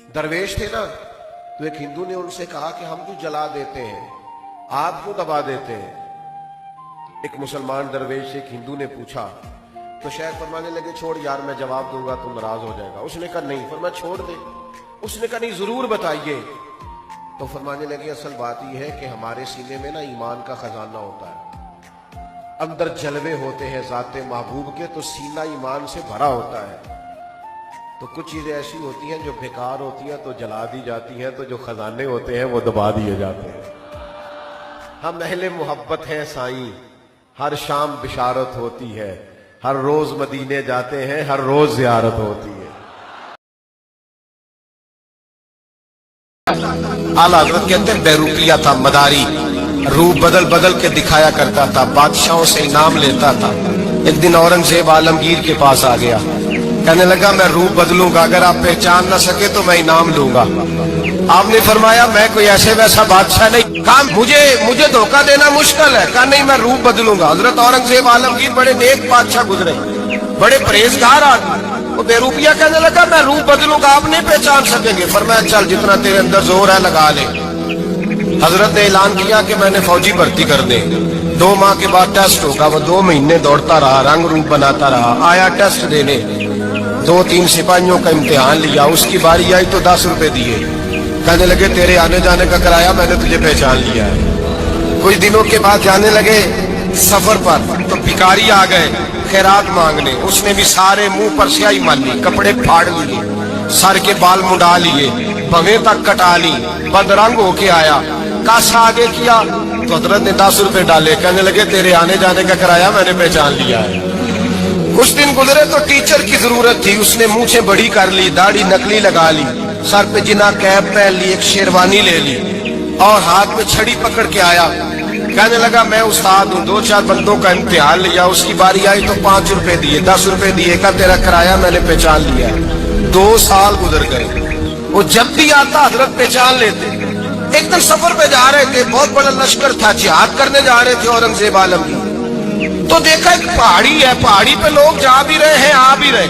दरवेश थे ना, तो एक हिंदू ने उनसे कहा कि हम क्यों जला देते हैं, आप क्यों दबा देते हैं। एक मुसलमान दरवेश से एक हिंदू ने पूछा, तो शायद फरमाने लगे छोड़ यार मैं जवाब दूंगा तो नाराज हो जाएगा। उसने कहा नहीं, फरमाया छोड़ दे। उसने कहा नहीं जरूर बताइए। तो फरमाने लगे असल बात यह है कि हमारे सीने में ना ईमान का खजाना होता है, अंदर जलवे होते हैं ज़ाते महबूब के, तो सीना ईमान से भरा होता है। तो कुछ चीजें ऐसी होती हैं जो बेकार होती हैं तो जला दी जाती हैं, तो जो खजाने होते हैं वो दबा दिए जाते हैं। हम अहले मोहब्बत हैं साईं, हर शाम बिशारत होती है, हर रोज मदीने जाते हैं, हर रोज ज़ियारत होती है। आला हज़रत कहते हैं बहरूपिया था मदारी, रूप बदल बदल के दिखाया करता था, बादशाहों से इनाम लेता था। एक दिन औरंगजेब आलमगीर के पास आ गया, कहने लगा मैं रूप बदलूंगा, अगर आप पहचान ना सके तो मैं इनाम दूंगा। आपने फरमाया मैं कोई ऐसे वैसा बादशाह नहीं, कहा मुझे धोखा देना मुश्किल है, कहा नहीं मैं रूप बदलूंगा। हजरत औरंगजेब आलमगीर बड़े नेक बादशाह गुजरे, बड़े परहेजगार आदमी। वो बेरूपिया कहने लगा मैं रूप बदलूंगा, आप नहीं पहचान सकेंगे। फरमाया चल जितना तेरे अंदर जोर है लगा ले। हजरत ने ऐलान किया कि मैंने फौजी भर्ती कर दे, 2 माह के बाद टेस्ट होगा। वो 2 महीने दौड़ता रहा, रंग रूप बनाता रहा, आया टेस्ट देने, 2-3 सिपाहियों का इम्तिहान लिया, उसकी बारी आई तो 10 रुपए दिए। कहने लगे तेरे आने जाने का किराया मैंने तुझे पहचान लिया है। कुछ दिनों के बाद जाने लगे सफर पर, तो भिखारी आ गए खैरात मांगने। उसने भी सारे मुंह पर स्याही माली, कपड़े फाड़ लिए, सर के बाल मुंडा लिए, भवें तक कटा ली, बदरंग होके आया। कासा आगे किया तो हजरत ने 10 रुपए डाले, कहने लगे तेरे आने जाने का किराया मैंने पहचान लिया है। कुछ दिन गुजरे तो टीचर की जरूरत थी, उसने मूछें बड़ी कर ली, दाढ़ी नकली लगा ली, सर पे जिना कैप पहन ली, एक शेरवानी ले ली और हाथ में छड़ी पकड़ के आया। कहने लगा मैं उस्ताद हूँ, 2-4 बंदों का इम्तिहान लिया, उसकी बारी आई तो 5 रुपए दिए, 10 रुपए दिए, का तेरा किराया मैंने पहचान लिया है। 2 साल गुजर गए, वो जब भी आता हजरत पहचान लेते। एक दिन सफर पे जा रहे थे, बहुत बड़ा लश्कर था, जिहाद करने जा रहे थे औरंगजेब आलमगीर। तो देखा एक पहाड़ी है, पहाड़ी पे लोग जा भी रहे हैं आ भी रहे।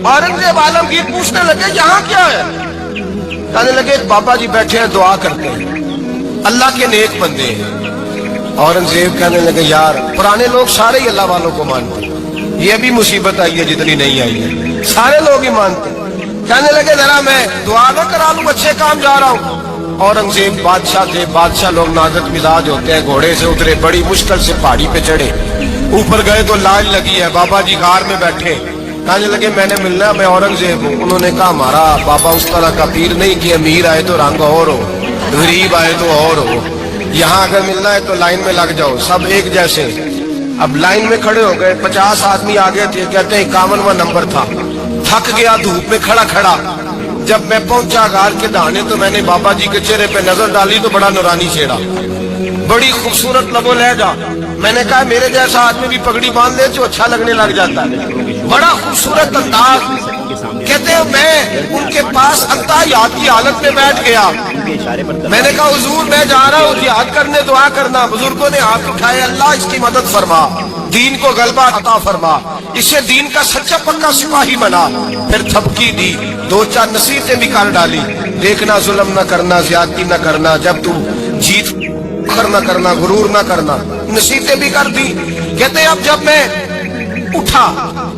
औरंगजेब आलमगीर पूछने लगे यहाँ क्या है। कहने लगे बाबा जी बैठे हैं दुआ करते हैं, अल्लाह के नेक बंदे हैं। औरंगजेब कहने लगे यार पुराने लोग सारे ही अल्लाह वालों को मानते, ये भी मुसीबत आई है जितनी नहीं आई है, सारे लोग ही मानते। कहने लगे जरा मैं दुआ ना करा लूं, अच्छे काम जा रहा हूँ। औरंगजेब बादशाह थे, बादशाह लोग नाजुक मिजाज होते हैं, घोड़े से उतरे, बड़ी मुश्किल से पहाड़ी पे चढ़े, ऊपर गए तो लाइन लगी है, बाबा जी गार में बैठे। कहने लगे मैंने मिलना, मैं औरंगजेब हूँ। उन्होंने कहा हमारा बाबा उस तरह का पीर नहीं कि अमीर आए तो रंग और हो, गरीब आए तो और हो, यहाँ अगर मिलना है तो लाइन में लग जाओ, सब एक जैसे। अब लाइन में खड़े हो गए, 50 आदमी आगे थे, कहते हैं 51वां नंबर था। थक गया धूप में खड़ा खड़ा, जब मैं पहुंचा गार के दाने तो मैंने बाबा जी के चेहरे पे नजर डाली तो बड़ा नूरानी चेहरा, बड़ी खूबसूरत लबो लहजा। मैंने कहा मेरे जैसा आदमी भी पगड़ी बांध ले तो अच्छा लगने लग जाता है, बड़ा खूबसूरत अंदाज। कहते हैं मैं उनके पास अंतायात की हालत में बैठ गया। मैंने कहा हुजूर मैं जा रहा हूँ जिहाद करने, दुआ करना। बुजुर्गों ने हाथ उठाए, अल्लाह इसकी मदद फरमा, दीन को गलबा अता फरमा, इसे दीन का सच्चा पक्का सिपाही बना। फिर थपकी दी, 2-4 नसीहतें भी कर डाली, देखना जुल्म न करना, ज्यादती न करना, जब तू जीत न करना, गुरूर न करना, नसीहतें भी कर दी। कहते अब जब मैं उठा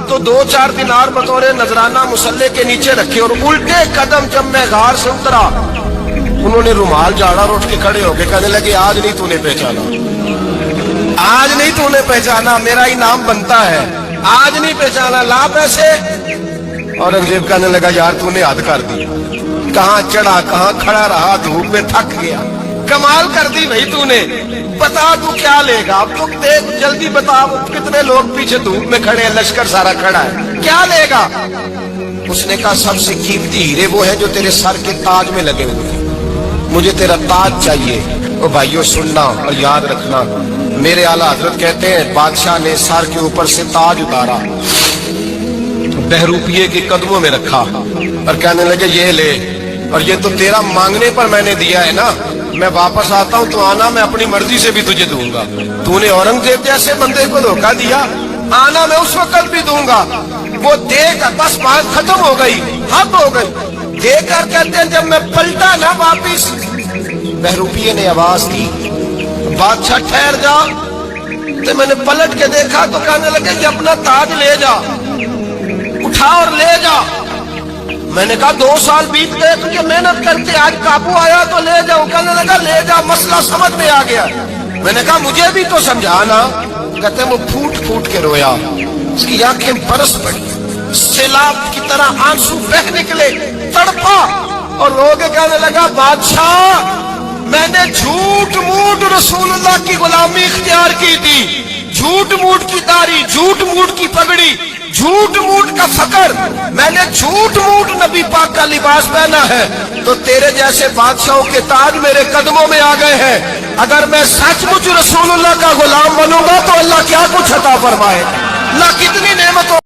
तो 2-4 दिनार बतौर नजराना मुसल्ले के नीचे रखे, और उल्टे कदम जब मैं गार से उतरा उन्होंने रुमाल झाड़ा और उठ के खड़े हो गए। कहने लगे आज नहीं तूने पहचाना, आज नहीं तूने पहचाना, मेरा इनाम बनता है, आज नहीं पहचाना, ला पैसे। औरंगजेब कहने लगा यार तूने हद कर दी, कहाँ चढ़ा कहाँ खड़ा रहा, धूप में थक गया, कमाल कर दी भाई तूने। बता तू क्या लेगा, अब तो देख जल्दी बता, कितने लोग पीछे धूप में खड़े हैं, लश्कर सारा खड़ा है, क्या लेगा। उसने कहा सबसे कीमती हीरे वो है जो तेरे सर के ताज में लगे हुए हैं, मुझे तेरा ताज चाहिए। ओ भाइयों सुनना और याद रखना, मेरे आला हजरत कहते हैं बादशाह ने सर के ऊपर से ताज उतारा, बहरूपिये के कदमों में रखा और कहने लगे ये ले, और ये तो तेरा मांगने पर मैंने दिया है ना, मैं वापस आता हूँ तो आना, मैं अपनी मर्जी से भी तुझे दूंगा। तूने औरंगजेब जैसे बंदे को धोखा दिया, आना मैं उस वक्त भी दूंगा। वो देख बस बात खत्म हो गई, हद हो गई। دے کر کہتے ہیں جب میں پلٹا نہ واپس، بہروپیے نے آواز دی بادشاہ ٹھہر جا، تو میں نے پلٹ کے دیکھا تو کہنے لگے کہ اپنا تاج لے جا، اٹھا اور لے جا۔ میں نے کہا 2 سال بیت گئے تجھے محنت کرتے، آج قابو آیا تو لے جاؤ۔ کہنے لگا لے جا، مسئلہ سمجھ میں آ گیا۔ میں نے کہا مجھے بھی تو سمجھانا۔ کہتے ہیں وہ پھوٹ پھوٹ کے رویا، اس کی آنکھیں برس پڑی، سیلاب کی طرح آنسو بہہ نکلے، تڑپا اور رو کے کہنے لگا بادشاہ میں نے جھوٹ موٹ رسول اللہ کی غلامی اختیار کی تھی، جھوٹ موٹ کی داڑھی، جھوٹ موٹ کی پگڑی، جھوٹ موٹ کا فقر، میں نے جھوٹ موٹ نبی پاک کا لباس پہنا ہے، تو تیرے جیسے بادشاہوں کے تاج میرے قدموں میں آ گئے ہیں۔ اگر میں سچ مچ رسول اللہ کا غلام بنوں گا تو اللہ کیا کچھ عطا فرمائے، اللہ کتنی نعمتوں